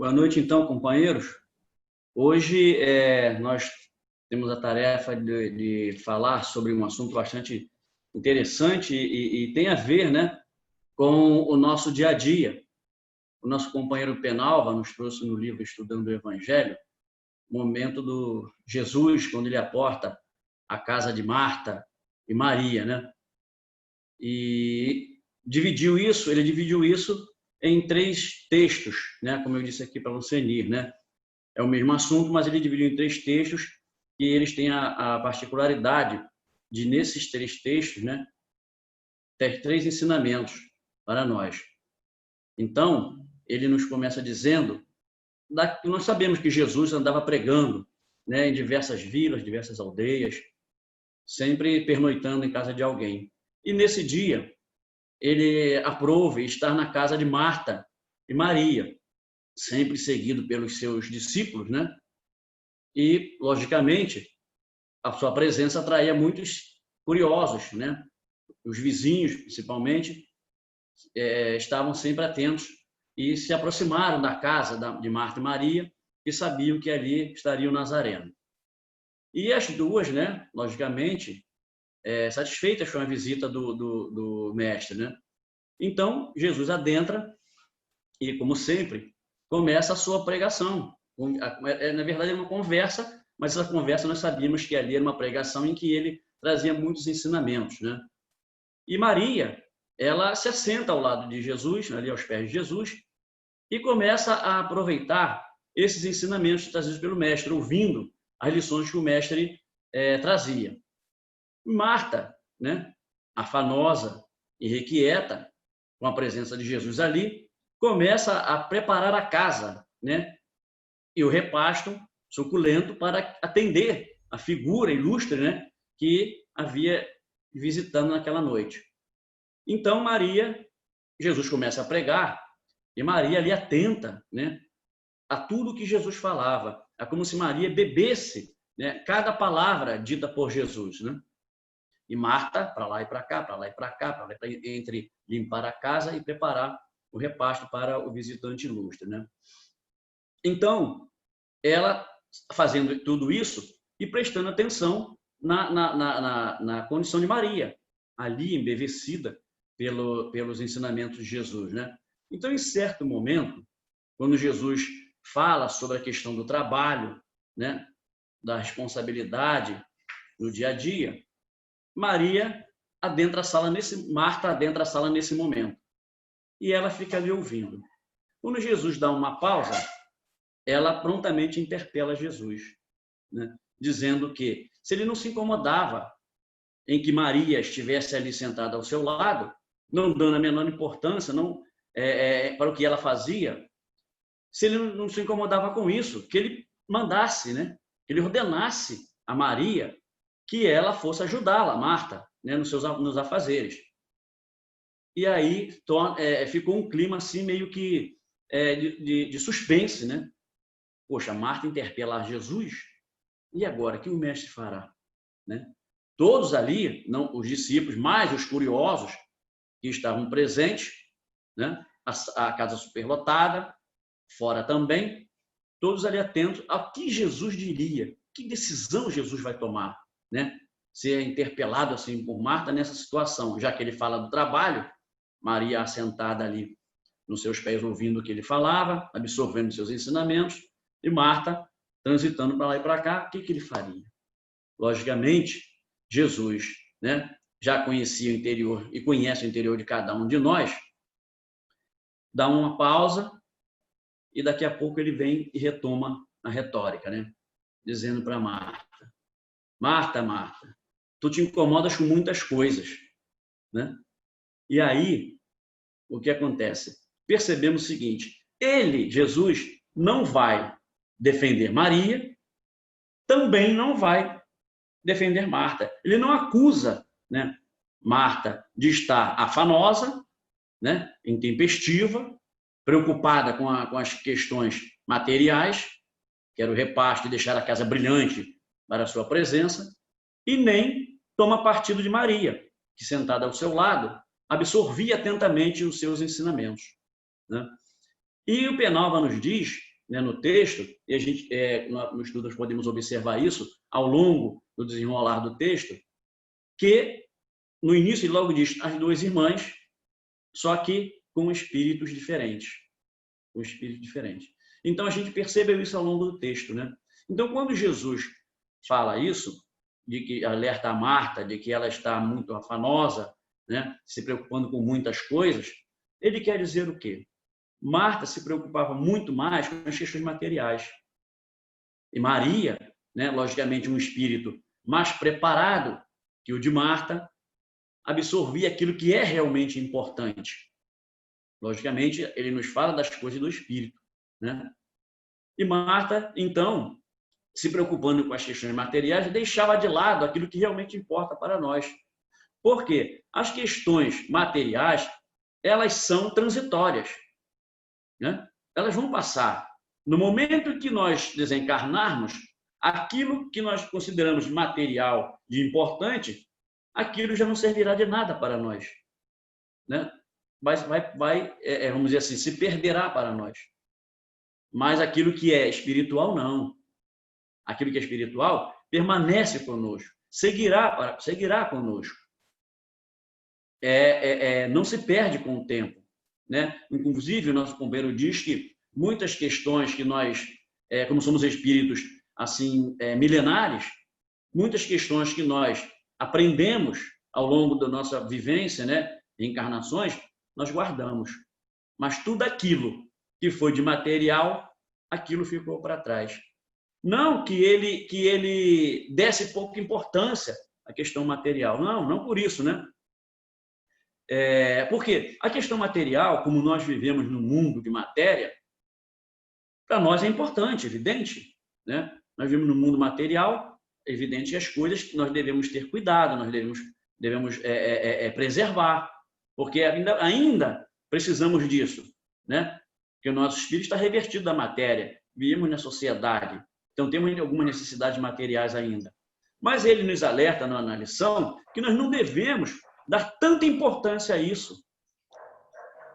Boa noite, então, companheiros. Hoje nós temos a tarefa de falar sobre um assunto bastante interessante e tem a ver, né, com o nosso dia a dia. O nosso companheiro Penalva nos trouxe no livro Estudando o Evangelho, o momento do Jesus, quando ele aporta a casa de Marta e Maria, né? E ele dividiu isso em 3 textos, né? Como eu disse aqui para você, né? É o mesmo assunto, mas ele dividiu em 3 textos e eles têm a particularidade de, nesses 3 textos, né, ter 3 ensinamentos para nós. Então, ele nos começa dizendo que nós sabemos que Jesus andava pregando, né, em diversas vilas, diversas aldeias, sempre pernoitando em casa de alguém. E nesse dia, ele aprove estar na casa de Marta e Maria, sempre seguido pelos seus discípulos, né? E, logicamente, a sua presença atraía muitos curiosos, né? Os vizinhos, principalmente, estavam sempre atentos e se aproximaram da casa de Marta e Maria e sabiam que ali estaria o Nazareno. E as duas, né? Logicamente, satisfeitas com a visita do mestre, né? Então, Jesus adentra e, como sempre, começa a sua pregação. Na verdade, é uma conversa, mas essa conversa nós sabíamos que ali era uma pregação em que ele trazia muitos ensinamentos, né? E Maria, ela se assenta ao lado de Jesus, ali aos pés de Jesus, e começa a aproveitar esses ensinamentos trazidos pelo mestre, ouvindo as lições que o mestre trazia. Marta, né, afanosa e requieta com a presença de Jesus ali, começa a preparar a casa, né, e o repasto suculento para atender a figura ilustre, né, que havia visitando naquela noite. Então Jesus começa a pregar e Maria ali atenta, né, a tudo que Jesus falava. É como se Maria bebesse, né, cada palavra dita por Jesus, né? E Marta, para lá e para cá, para lá e para cá, para lá entre limpar a casa e preparar o repasto para o visitante ilustre, né? Então, ela fazendo tudo isso e prestando atenção na condição de Maria, ali embevecida pelos ensinamentos de Jesus, né? Então, em certo momento, quando Jesus fala sobre a questão do trabalho, né, da responsabilidade no dia a dia, Marta adentra a sala nesse momento. E ela fica ali ouvindo. Quando Jesus dá uma pausa, ela prontamente interpela Jesus, né, dizendo que se ele não se incomodava em que Maria estivesse ali sentada ao seu lado, não dando a menor importância para o que ela fazia, se ele não se incomodava com isso, que ele mandasse, né, que ele ordenasse a Maria que ela fosse ajudá-la, Marta, né, nos afazeres. E aí ficou um clima assim meio que de suspense, né? Poxa, Marta interpelar Jesus, e agora, o que o mestre fará? Né? Todos ali, não os discípulos, mais os curiosos que estavam presentes, né? A casa superlotada, fora também, todos ali atentos ao que Jesus diria, que decisão Jesus vai tomar, né? Ser interpelado assim por Marta nessa situação, já que ele fala do trabalho, Maria assentada ali nos seus pés ouvindo o que ele falava, absorvendo seus ensinamentos, e Marta transitando para lá e para cá, o que ele faria? Logicamente, Jesus, né, já conhecia o interior e conhece o interior de cada um de nós, dá uma pausa e daqui a pouco ele vem e retoma a retórica, né, dizendo para Marta: Marta, Marta, tu te incomodas com muitas coisas, né? E aí, o que acontece? Percebemos o seguinte: Jesus, não vai defender Maria, também não vai defender Marta. Ele não acusa, né, Marta de estar afanosa, né, intempestiva, preocupada com as questões materiais, que era o repasto e deixar a casa brilhante para a sua presença, e nem toma partido de Maria, que sentada ao seu lado absorvia atentamente os seus ensinamentos, né? E o Penalva nos diz né, no texto, e a gente, no estudo, nós podemos observar isso ao longo do desenrolar do texto, que no início ele logo diz as duas irmãs, só que com espíritos diferentes. Com espíritos diferentes. Então, a gente percebe isso ao longo do texto, né? Então, quando Jesus fala isso, de que alerta a Marta, de que ela está muito afanosa, né, se preocupando com muitas coisas, ele quer dizer o quê? Marta se preocupava muito mais com as questões materiais. E Maria, né, logicamente um espírito mais preparado que o de Marta, absorvia aquilo que é realmente importante. Logicamente, ele nos fala das coisas do espírito, né? E Marta, então, se preocupando com as questões materiais, deixava de lado aquilo que realmente importa para nós. Por quê? As questões materiais, elas são transitórias, né? Elas vão passar. No momento que nós desencarnarmos, aquilo que nós consideramos material e importante, aquilo já não servirá de nada para nós, né? Vamos dizer assim, se perderá para nós. Mas aquilo que é espiritual, não. Aquilo que é espiritual permanece conosco, seguirá conosco. Não se perde com o tempo, né? Inclusive, o nosso companheiro diz que muitas questões que nós, como somos espíritos assim milenares, muitas questões que nós aprendemos ao longo da nossa vivência, né, encarnações, nós guardamos. Mas tudo aquilo que foi de material, aquilo ficou para trás. Não que ele desse pouca importância à questão material. Não por isso, né? Porque a questão material, como nós vivemos no mundo de matéria, para nós é importante, evidente, né? Nós vivemos no mundo material, é evidente as coisas que nós devemos ter cuidado, nós devemos preservar, porque ainda precisamos disso, né? Porque o nosso espírito está revertido da matéria, vivemos na sociedade, então temos algumas necessidades materiais ainda. Mas ele nos alerta na lição que nós não devemos dar tanta importância a isso,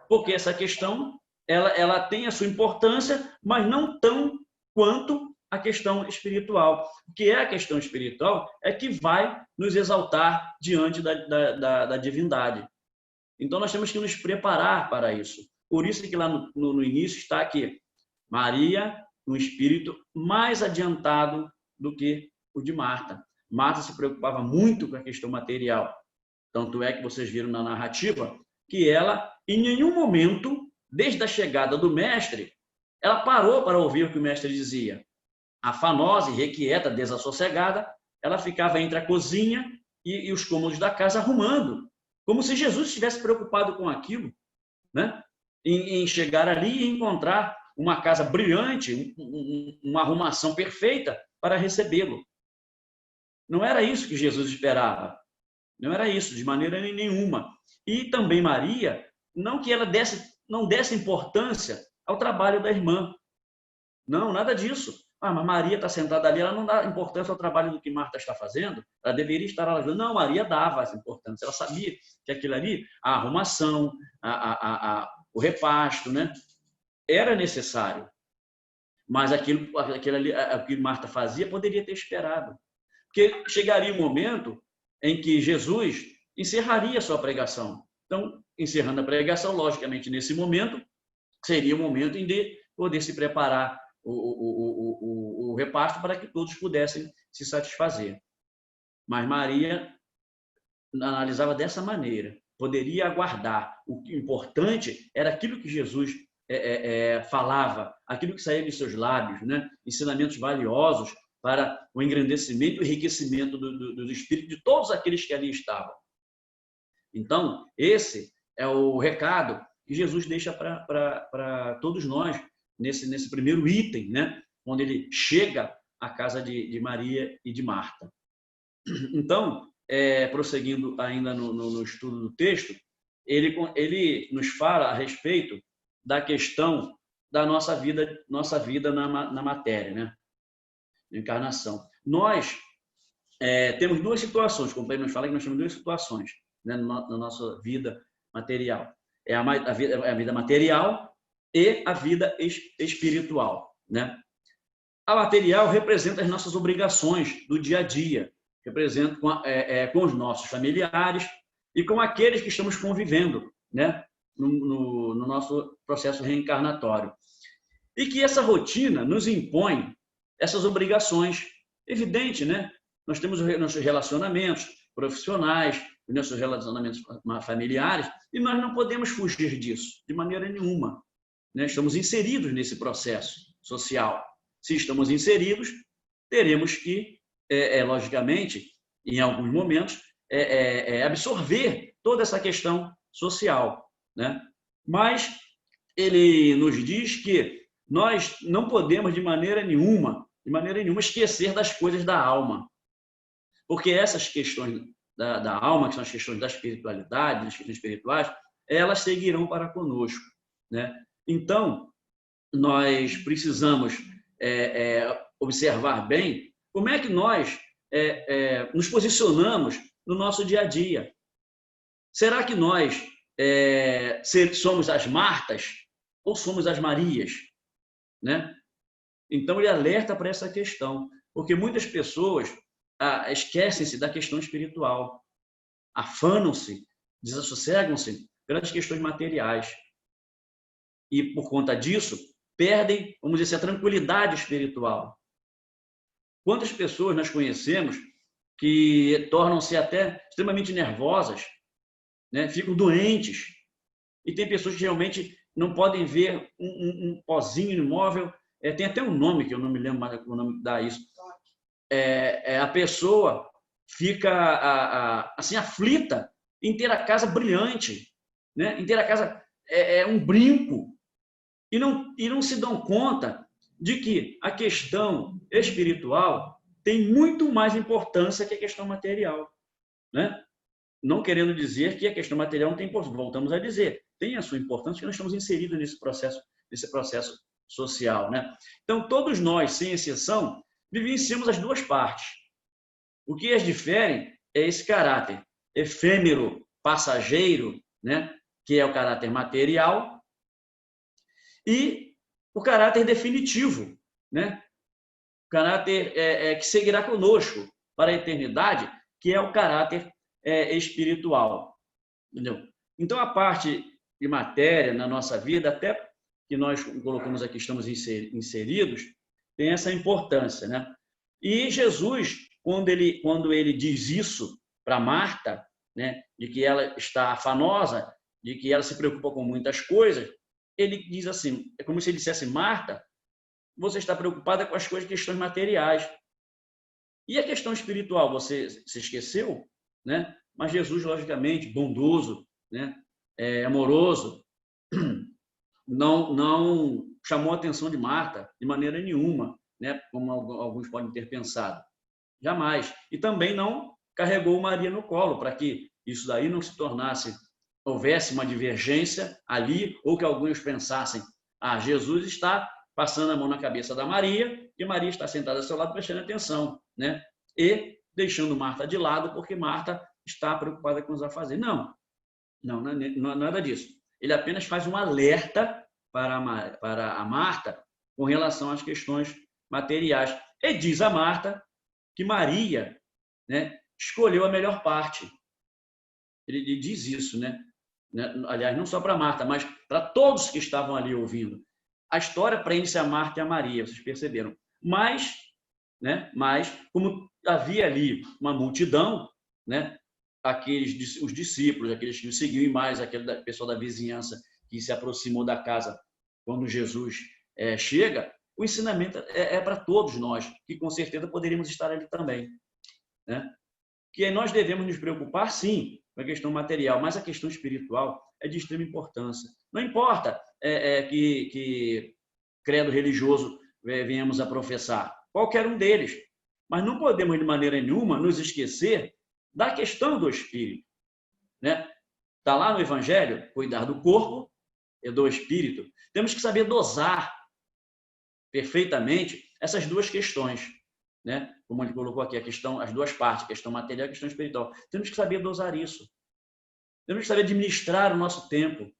porque essa questão ela tem a sua importância, mas não tão quanto a questão espiritual. O que é a questão espiritual é que vai nos exaltar diante da divindade. Então, nós temos que nos preparar para isso. Por isso que lá no início está aqui, Maria, um espírito mais adiantado do que o de Marta. Marta se preocupava muito com a questão material. Tanto é que vocês viram na narrativa que ela, em nenhum momento, desde a chegada do mestre, ela parou para ouvir o que o mestre dizia. Afanosa, irrequieta, desassossegada, ela ficava entre a cozinha e os cômodos da casa arrumando, como se Jesus estivesse preocupado com aquilo, né? Em chegar ali e encontrar uma casa brilhante, uma arrumação perfeita para recebê-lo. Não era isso que Jesus esperava. Não era isso, de maneira nenhuma. E também Maria, não que ela não desse importância ao trabalho da irmã. Não, nada disso. Mas Maria está sentada ali, ela não dá importância ao trabalho do que Marta está fazendo, ela deveria estar lá ajudando. Não, Maria dava essa importância, ela sabia que aquilo ali, a arrumação, o repasto, né, era necessário. Mas aquilo ali, o que Marta fazia, poderia ter esperado. Porque chegaria um momento em que Jesus encerraria a sua pregação. Então, encerrando a pregação, logicamente, nesse momento, seria o momento em de poder se preparar o repasto para que todos pudessem se satisfazer. Mas Maria analisava dessa maneira, poderia aguardar. O importante era aquilo que Jesus falava, aquilo que saía de seus lábios, né? Ensinamentos valiosos para o engrandecimento e enriquecimento do espírito de todos aqueles que ali estavam. Então, esse é o recado que Jesus deixa para todos nós, nesse primeiro item, né? Onde ele chega à casa de Maria e de Marta. Então, prosseguindo ainda no estudo do texto, ele nos fala a respeito da questão da nossa vida na matéria, né? Encarnação. Nós temos duas situações, como ele nos fala que nós temos duas situações, né, na nossa vida material. A vida material e a vida espiritual. né? A material representa as nossas obrigações do dia a dia, representa com os nossos familiares e com aqueles que estamos convivendo, né? No nosso processo reencarnatório. E que essa rotina nos impõe essas obrigações. Evidente, né? Nós temos os nossos relacionamentos profissionais, os nossos relacionamentos familiares, e nós não podemos fugir disso, de maneira nenhuma, né? Estamos inseridos nesse processo social. Se estamos inseridos, teremos que, logicamente, em alguns momentos, absorver toda essa questão social, né? Mas ele nos diz que nós não podemos, de maneira nenhuma, esquecer das coisas da alma. Porque essas questões da alma, que são as questões da espiritualidade, das questões espirituais, elas seguirão para conosco, né? Então, nós precisamos observar bem como é que nós nos posicionamos no nosso dia a dia. Será que nós somos as Martas ou somos as Marias, né? Então, ele alerta para essa questão, porque muitas pessoas esquecem-se da questão espiritual, afanam-se, desassossegam-se pelas questões materiais. E, por conta disso, perdem, vamos dizer, a tranquilidade espiritual. Quantas pessoas nós conhecemos que tornam-se até extremamente nervosas, né? Ficam doentes, e tem pessoas que realmente não podem ver um pozinho imóvel, tem até um nome que eu não me lembro mais o nome que dá isso. A pessoa fica assim aflita em ter a casa brilhante, né? Em ter a casa um brinco, e não se dão conta de que a questão espiritual tem muito mais importância que a questão material, né? Não querendo dizer que a questão material não tem importância, voltamos a dizer, tem a sua importância, porque nós estamos inseridos nesse processo social, né? Então, todos nós, sem exceção, vivenciamos as duas partes. O que as difere é esse caráter efêmero, passageiro, né? Que é o caráter material, e o caráter definitivo, né? O caráter que seguirá conosco para a eternidade, que é o caráter espiritual. Entendeu? Então, a parte de matéria na nossa vida, até que nós colocamos aqui, estamos inseridos, tem essa importância, né? E Jesus, quando ele diz isso para Marta, né, de que ela está afanosa, de que ela se preocupa com muitas coisas, ele diz assim, é como se ele dissesse: Marta, você está preocupada com as questões materiais. E a questão espiritual, você se esqueceu, né? Mas Jesus, logicamente, bondoso, né, amoroso, não chamou a atenção de Marta de maneira nenhuma, né, como alguns podem ter pensado. Jamais. E também não carregou Maria no colo, para que isso daí não se tornasse, houvesse uma divergência ali, ou que alguns pensassem: Jesus está passando a mão na cabeça da Maria, e Maria está sentada ao seu lado prestando atenção, né? E deixando Marta de lado, porque Marta está preocupada com os afazeres. Não é nada disso. Ele apenas faz um alerta para a Marta com relação às questões materiais. E diz a Marta que Maria, né, escolheu a melhor parte. Ele diz isso, né? Aliás, não só para Marta, mas para todos que estavam ali ouvindo. A história prende-se a Marta e a Maria, vocês perceberam. Mas como havia ali uma multidão, né? Os discípulos, aqueles que o seguiam, e mais aquele pessoal da vizinhança que se aproximou da casa quando Jesus chega, o ensinamento é para todos nós, que com certeza poderíamos estar ali também, né? Que nós devemos nos preocupar, sim, com a questão material, mas a questão espiritual é de extrema importância. Não importa que credo religioso venhamos a professar, qualquer um deles, mas não podemos de maneira nenhuma nos esquecer da questão do espírito, né? Está lá no Evangelho: cuidar do corpo e do espírito. Temos que saber dosar perfeitamente essas duas questões, né? Como ele colocou aqui, as duas partes, a questão material e a questão espiritual. Temos que saber dosar isso. Temos que saber administrar o nosso tempo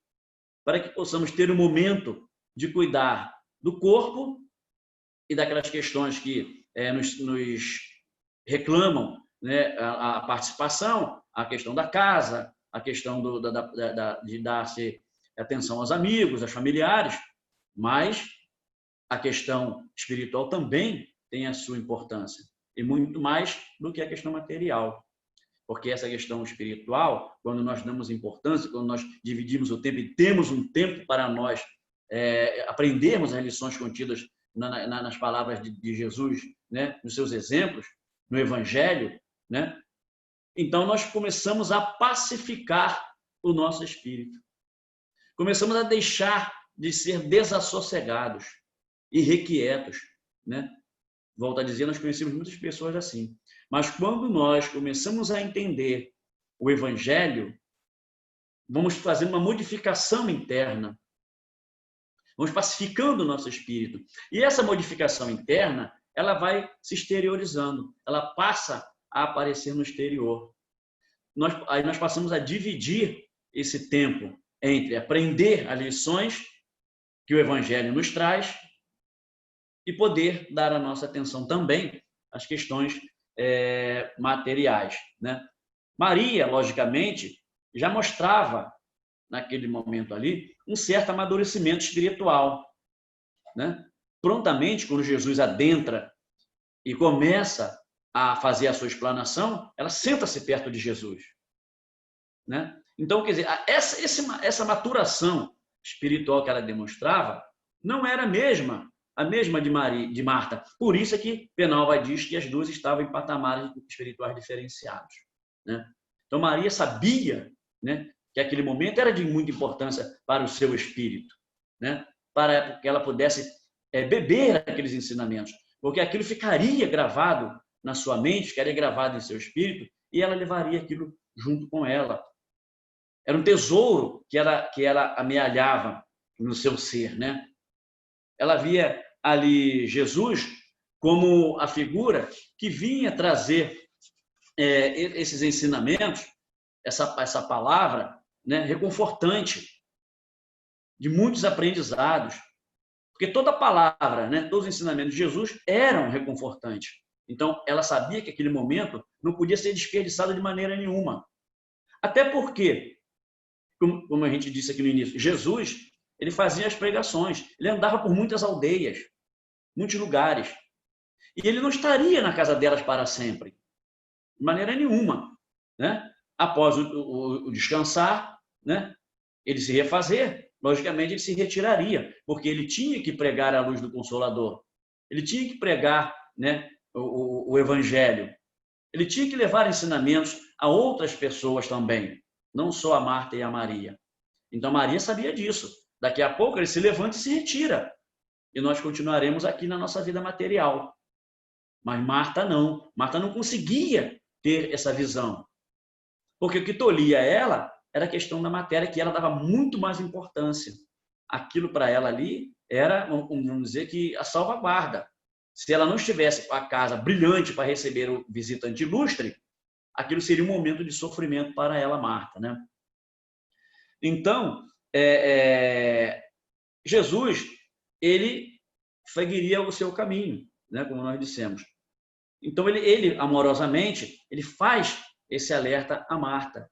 para que possamos ter um momento de cuidar do corpo e daquelas questões que nos reclamam, né, a participação, a questão da casa, a questão de dar-se atenção aos amigos, aos familiares, mas a questão espiritual também tem a sua importância, e muito mais do que a questão material. Porque essa questão espiritual, quando nós damos importância, quando nós dividimos o tempo e temos um tempo para nós aprendermos as lições contidas nas palavras de Jesus, né, nos seus exemplos, no Evangelho, né, então nós começamos a pacificar o nosso espírito. Começamos a deixar de ser desassossegados, irrequietos, né? Volto a dizer, nós conhecemos muitas pessoas assim. Mas quando nós começamos a entender o Evangelho, vamos fazendo uma modificação interna. Vamos pacificando o nosso espírito. E essa modificação interna, ela vai se exteriorizando. Ela passa a aparecer no exterior. Aí nós passamos a dividir esse tempo entre aprender as lições que o Evangelho nos traz e poder dar a nossa atenção também às questões materiais, né? Maria, logicamente, já mostrava, naquele momento ali, um certo amadurecimento espiritual, né? Prontamente, quando Jesus adentra e começa a fazer a sua explanação, ela senta-se perto de Jesus, né? Então, quer dizer, essa maturação espiritual que ela demonstrava não era a mesma de Marta. Por isso é que Penalva diz que as duas estavam em patamares espirituais diferenciados, né? Então, Maria sabia, né, que aquele momento era de muita importância para o seu espírito, né, para que ela pudesse beber aqueles ensinamentos, porque aquilo ficaria gravado na sua mente, ficaria gravado em seu espírito, e ela levaria aquilo junto com ela. Era um tesouro que ela amealhava no seu ser, né? Ela via ali Jesus como a figura que vinha trazer esses ensinamentos, essa palavra, né, reconfortante, de muitos aprendizados. Porque toda palavra, né, todos os ensinamentos de Jesus eram reconfortantes. Então, ela sabia que aquele momento não podia ser desperdiçado de maneira nenhuma. Até porque, como a gente disse aqui no início, Jesus, ele fazia as pregações, ele andava por muitas aldeias, muitos lugares. E ele não estaria na casa delas para sempre, de maneira nenhuma, né? Após o descansar, né, ele se refazer, logicamente ele se retiraria, porque ele tinha que pregar a luz do Consolador, ele tinha que pregar, né, o Evangelho, ele tinha que levar ensinamentos a outras pessoas também, não só a Marta e a Maria. Então Maria sabia disso. Daqui a pouco ele se levanta e se retira, e nós continuaremos aqui na nossa vida material. Mas Marta não conseguia ter essa visão, porque o que tolhia ela era a questão da matéria, que ela dava muito mais importância. Aquilo para ela ali era, vamos dizer, que a salvaguarda. Se ela não estivesse com a casa brilhante para receber o visitante ilustre, aquilo seria um momento de sofrimento para ela, Marta, né? Então, Jesus, ele seguiria o seu caminho, né, como nós dissemos. Então, ele amorosamente, ele faz esse alerta a Marta.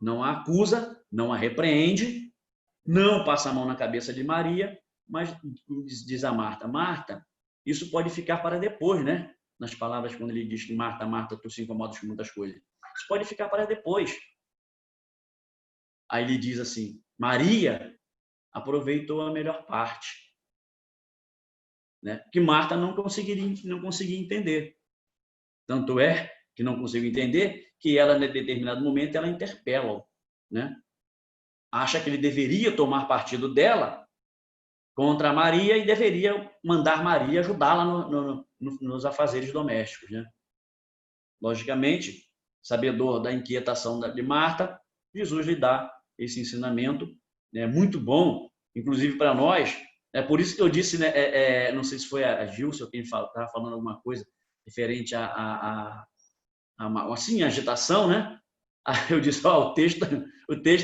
Não a acusa, não a repreende, não passa a mão na cabeça de Maria, mas diz a Marta, Marta, isso pode ficar para depois, né? Nas palavras, quando ele diz que Marta, Marta, tu se incomodas com muitas coisas. Isso pode ficar para depois. Aí ele diz assim, Maria aproveitou a melhor parte, né? Que Marta não conseguia entender. Tanto é que não conseguiu entender que ela, em determinado momento, ela interpela-o, né? Acha que ele deveria tomar partido dela contra Maria e deveria mandar Maria ajudá-la nos afazeres domésticos, né? Logicamente, sabedor da inquietação de Marta, Jesus lhe dá esse ensinamento, né, muito bom, inclusive para nós. É por isso que eu disse, né, não sei se foi a Gilson quem estava falando alguma coisa referente a assim, a agitação, né? Aí eu disse, o texto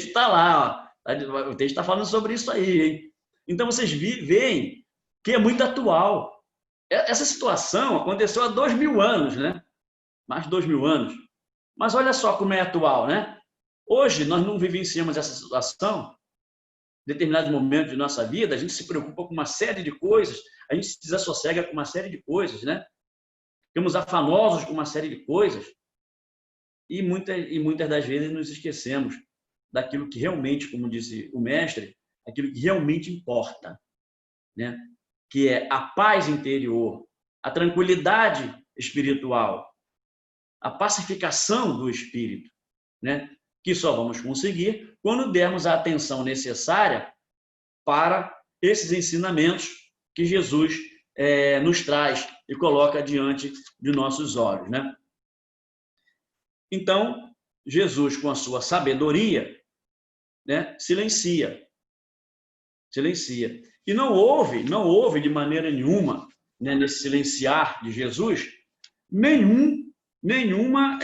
está lá, ó. O texto está falando sobre isso aí, hein? Então vocês veem que é muito atual. Essa situação aconteceu há 2000 anos, né? Mais de 2000 anos. Mas olha só como é atual, né? Hoje nós não vivenciamos essa situação. Em determinados momentos de nossa vida, a gente se preocupa com uma série de coisas, a gente se desassossega com uma série de coisas, né? Ficamos afanosos com uma série de coisas e muitas das vezes nos esquecemos daquilo que realmente, como disse o mestre, aquilo que realmente importa, né? Que é a paz interior, a tranquilidade espiritual, a pacificação do espírito, né? Que só vamos conseguir quando dermos a atenção necessária para esses ensinamentos que Jesus nos traz e coloca diante de nossos olhos, né? Então, Jesus, com a sua sabedoria, né, silencia. E não houve de maneira nenhuma, né, nesse silenciar de Jesus, nenhuma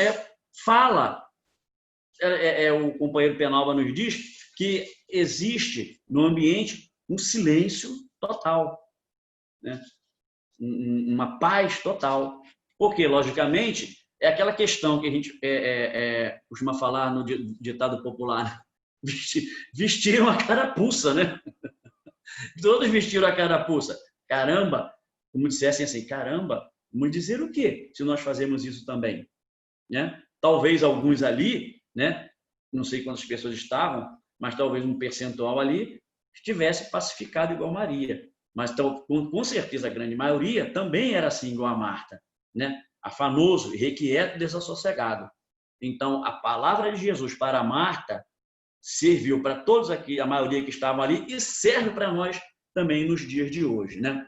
fala. O companheiro Penalva nos diz que existe no ambiente um silêncio total, né? Uma paz total. Porque, logicamente, é aquela questão que a gente costuma falar no ditado popular: vestiram a carapuça, né? Todos vestiram a carapuça. Caramba, como dissessem assim, caramba, vamos dizer o quê se nós fazemos isso também, né? Talvez alguns ali, né? Não sei quantas pessoas estavam, mas talvez um percentual ali estivesse pacificado igual Maria. Mas com certeza a grande maioria também era assim igual a Marta, né? Afanoso, irrequieto, desassossegado. Então, a palavra de Jesus para Marta serviu para todos aqui, a maioria que estavam ali, e serve para nós também nos dias de hoje, né?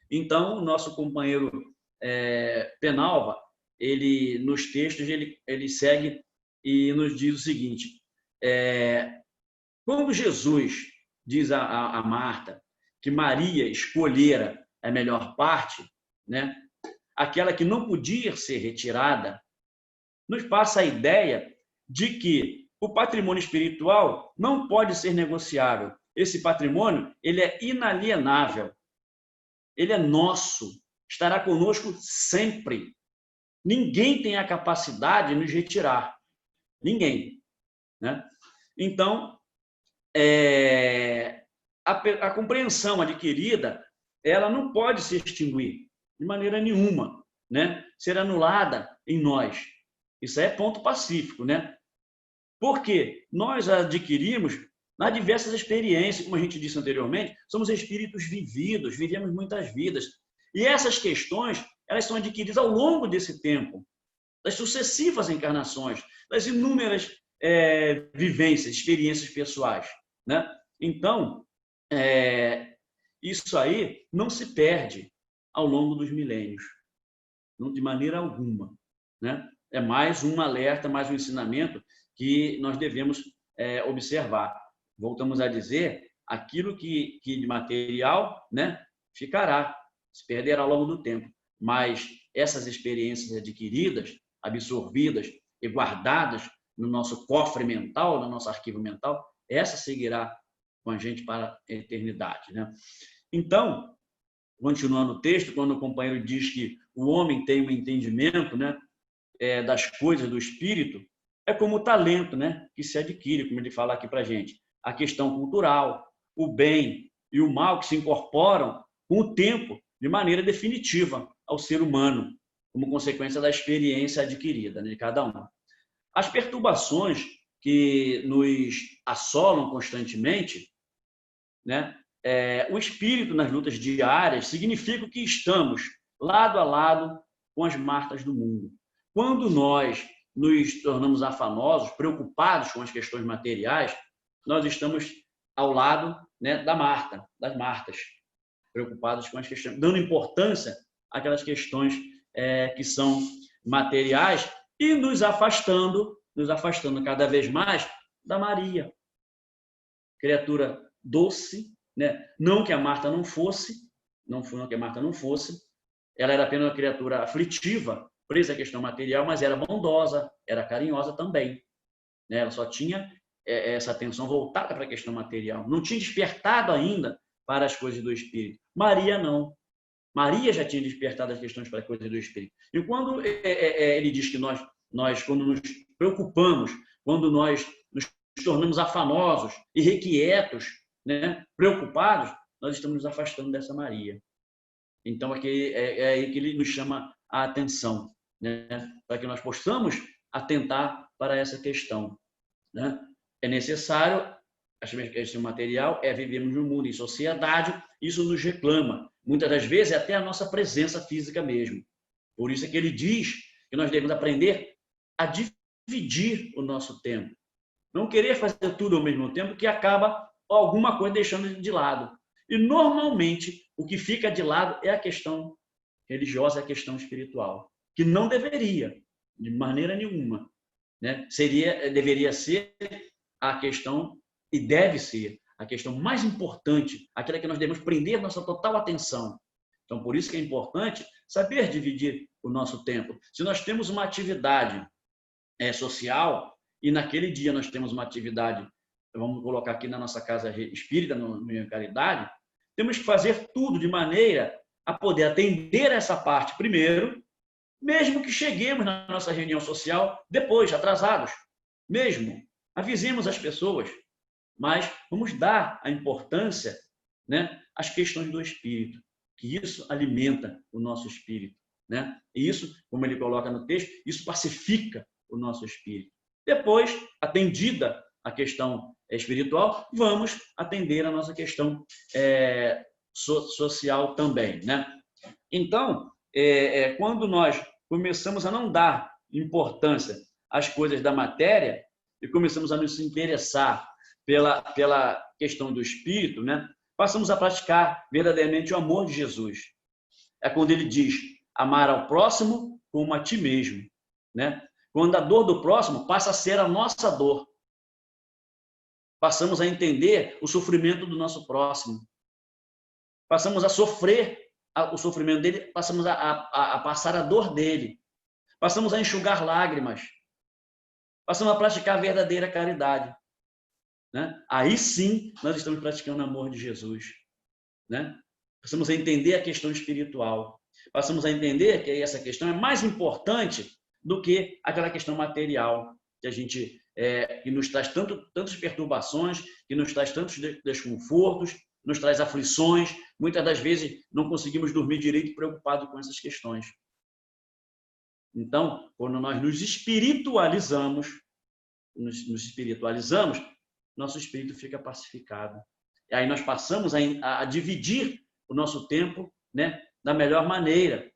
Então, o nosso companheiro Penalva, ele nos textos ele segue e nos diz o seguinte: quando Jesus diz a Marta que Maria escolhera a melhor parte, né? Aquela que não podia ser retirada, nos passa a ideia de que o patrimônio espiritual não pode ser negociável. Esse patrimônio, ele é inalienável. Ele é nosso. Estará conosco sempre. Ninguém tem a capacidade de nos retirar. Ninguém, né? Então, a compreensão adquirida, ela não pode se extinguir de maneira nenhuma, né? Ser anulada em nós. Isso é ponto pacífico, né? Porque nós adquirimos nas diversas experiências, como a gente disse anteriormente, somos espíritos vividos, vivemos muitas vidas. E essas questões, elas são adquiridas ao longo desse tempo, das sucessivas encarnações, das inúmeras vivências, experiências pessoais, né? Então, isso aí não se perde ao longo dos milênios, não, de maneira alguma, né? É mais um alerta, mais um ensinamento que nós devemos observar. Voltamos a dizer, aquilo que de material, né, ficará, se perderá ao longo do tempo. Mas essas experiências adquiridas, absorvidas e guardadas no nosso cofre mental, no nosso arquivo mental, essa seguirá com a gente para a eternidade, né? Então, continuando o texto, quando o companheiro diz que o homem tem um entendimento, né, das coisas do espírito, é como o talento, né, que se adquire, como ele fala aqui para a gente. A questão cultural, o bem e o mal que se incorporam com o tempo de maneira definitiva ao ser humano, como consequência da experiência adquirida, né, de cada um. As perturbações que nos assolam constantemente, né, o espírito nas lutas diárias significa que estamos lado a lado com as Martas do mundo. Quando nós nos tornamos afanosos, preocupados com as questões materiais, nós estamos ao lado, né, das Martas, preocupados com as questões, dando importância àquelas questões que são materiais e nos afastando cada vez mais da Maria, criatura doce, né? Não que a Marta não fosse, ela era apenas uma criatura aflitiva, presa à questão material, mas era bondosa, era carinhosa também, né? Ela só tinha essa atenção voltada para a questão material, não tinha despertado ainda para as coisas do espírito. Maria não. Maria já tinha despertado as questões para a coisa do Espírito. E quando ele diz que nós, quando nos preocupamos, quando nós nos tornamos afanosos, irrequietos, né, preocupados, nós estamos nos afastando dessa Maria. Então, aqui é aí que ele nos chama a atenção, né, para que nós possamos atentar para essa questão, né? É necessário, esse material vivemos no mundo, em sociedade, isso nos reclama. Muitas das vezes é até a nossa presença física mesmo. Por isso é que ele diz que nós devemos aprender a dividir o nosso tempo. Não querer fazer tudo ao mesmo tempo, que acaba alguma coisa deixando de lado. E, normalmente, o que fica de lado é a questão religiosa, a questão espiritual, que não deveria, de maneira nenhuma, né? Deveria ser a questão, e deve ser, a questão mais importante, aquela que nós devemos prender nossa total atenção. Então, por isso que é importante saber dividir o nosso tempo. Se nós temos uma atividade social, e naquele dia nós temos uma atividade, vamos colocar aqui na nossa casa espírita, no Minha Caridade, temos que fazer tudo de maneira a poder atender essa parte primeiro, mesmo que cheguemos na nossa reunião social depois, atrasados. Mesmo, avisemos as pessoas, mas vamos dar a importância, né, às questões do espírito, que isso alimenta o nosso espírito, né? E isso, como ele coloca no texto, isso pacifica o nosso espírito. Depois, atendida a questão espiritual, vamos atender a nossa questão social também, né? Então, quando nós começamos a não dar importância às coisas da matéria e começamos a nos interessar pela questão do espírito, né? Passamos a praticar verdadeiramente o amor de Jesus. É quando ele diz: amar ao próximo como a ti mesmo, né? Quando a dor do próximo passa a ser a nossa dor. Passamos a entender o sofrimento do nosso próximo. Passamos a sofrer o sofrimento dele, passamos a passar a dor dele. Passamos a enxugar lágrimas. Passamos a praticar a verdadeira caridade, né? Aí sim nós estamos praticando o amor de Jesus, né? Passamos a entender a questão espiritual. Passamos a entender que essa questão é mais importante do que aquela questão material que a gente que nos traz tantas perturbações, que nos traz tantos desconfortos, nos traz aflições. Muitas das vezes não conseguimos dormir direito preocupado com essas questões. Então, quando nós nos espiritualizamos, nosso espírito fica pacificado. E aí nós passamos a dividir o nosso tempo, né, da melhor maneira,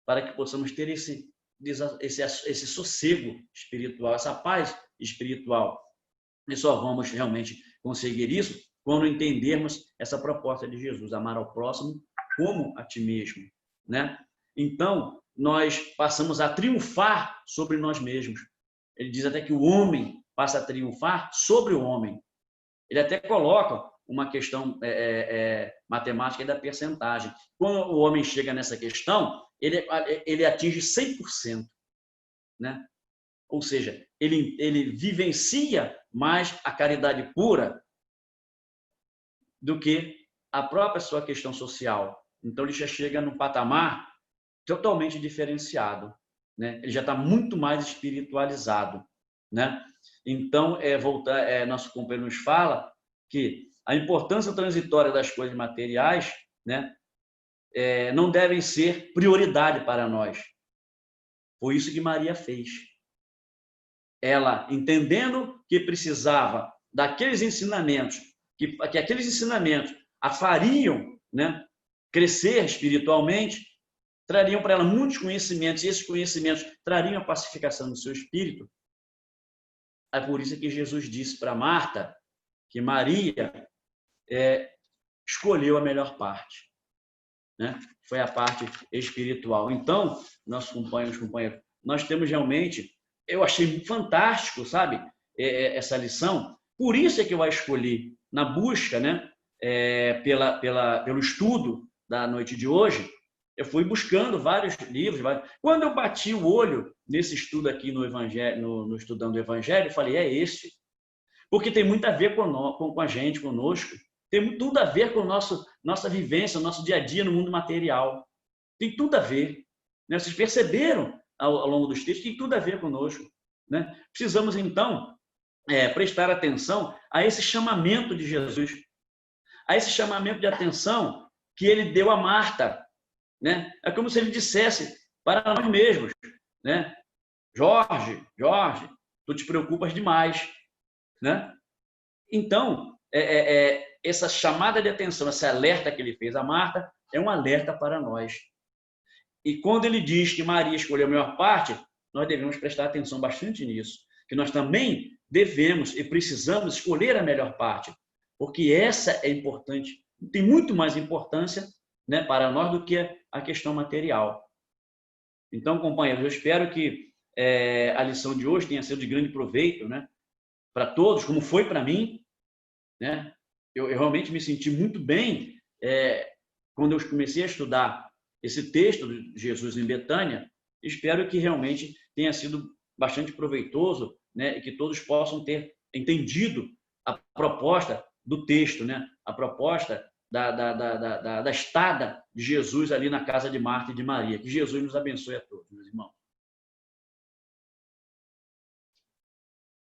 para que possamos ter esse sossego espiritual, essa paz espiritual. E só vamos realmente conseguir isso quando entendermos essa proposta de Jesus: amar ao próximo como a ti mesmo, né? Então, nós passamos a triunfar sobre nós mesmos. Ele diz até que o homem passa a triunfar sobre o homem. Ele até coloca uma questão matemática da percentagem. Quando o homem chega nessa questão, ele atinge 100%, né? Ou seja, ele vivencia mais a caridade pura do que a própria sua questão social. Então, ele já chega num patamar totalmente diferenciado, né? Ele já está muito mais espiritualizado, né? Então, nosso companheiro nos fala que a importância transitória das coisas materiais, né, não devem ser prioridade para nós. Foi isso que Maria fez. Ela, entendendo que precisava daqueles ensinamentos, que aqueles ensinamentos a fariam, né, crescer espiritualmente, trariam para ela muitos conhecimentos, e esses conhecimentos trariam a pacificação do seu espírito. É por isso que Jesus disse para Marta que Maria escolheu a melhor parte, né? Foi a parte espiritual. Então, nossos companheiros, nós temos realmente, eu achei fantástico, sabe, essa lição. Por isso é que eu a escolhi na busca, né, pelo estudo da noite de hoje. Eu fui buscando vários livros. Quando eu bati o olho nesse estudo aqui no Evangelho, no Estudando o Evangelho, eu falei: é esse. Porque tem muito a ver com a gente, conosco. Tem tudo a ver com nossa vivência, o nosso dia a dia no mundo material. Tem tudo a ver. Né? Vocês perceberam ao longo dos textos, tem tudo a ver conosco. Né? Precisamos, então, prestar atenção a esse chamamento de Jesus, a esse chamamento de atenção que ele deu a Marta. Né? É como se ele dissesse para nós mesmos, né? Jorge, tu te preocupas demais. Né? Então, essa chamada de atenção, esse alerta que ele fez a Marta, é um alerta para nós. E quando ele diz que Maria escolheu a melhor parte, nós devemos prestar atenção bastante nisso, que nós também devemos e precisamos escolher a melhor parte, porque essa é importante, tem muito mais importância, né, para nós do que a questão material. Então, companheiros, eu espero que a lição de hoje tenha sido de grande proveito, né, para todos, como foi para mim. Né? Eu realmente me senti muito bem quando eu comecei a estudar esse texto de Jesus em Betânia. Espero que realmente tenha sido bastante proveitoso, né? E que todos possam ter entendido a proposta do texto, né? A proposta da estada de Jesus ali na casa de Marta e de Maria. Que Jesus nos abençoe a todos, meus irmãos.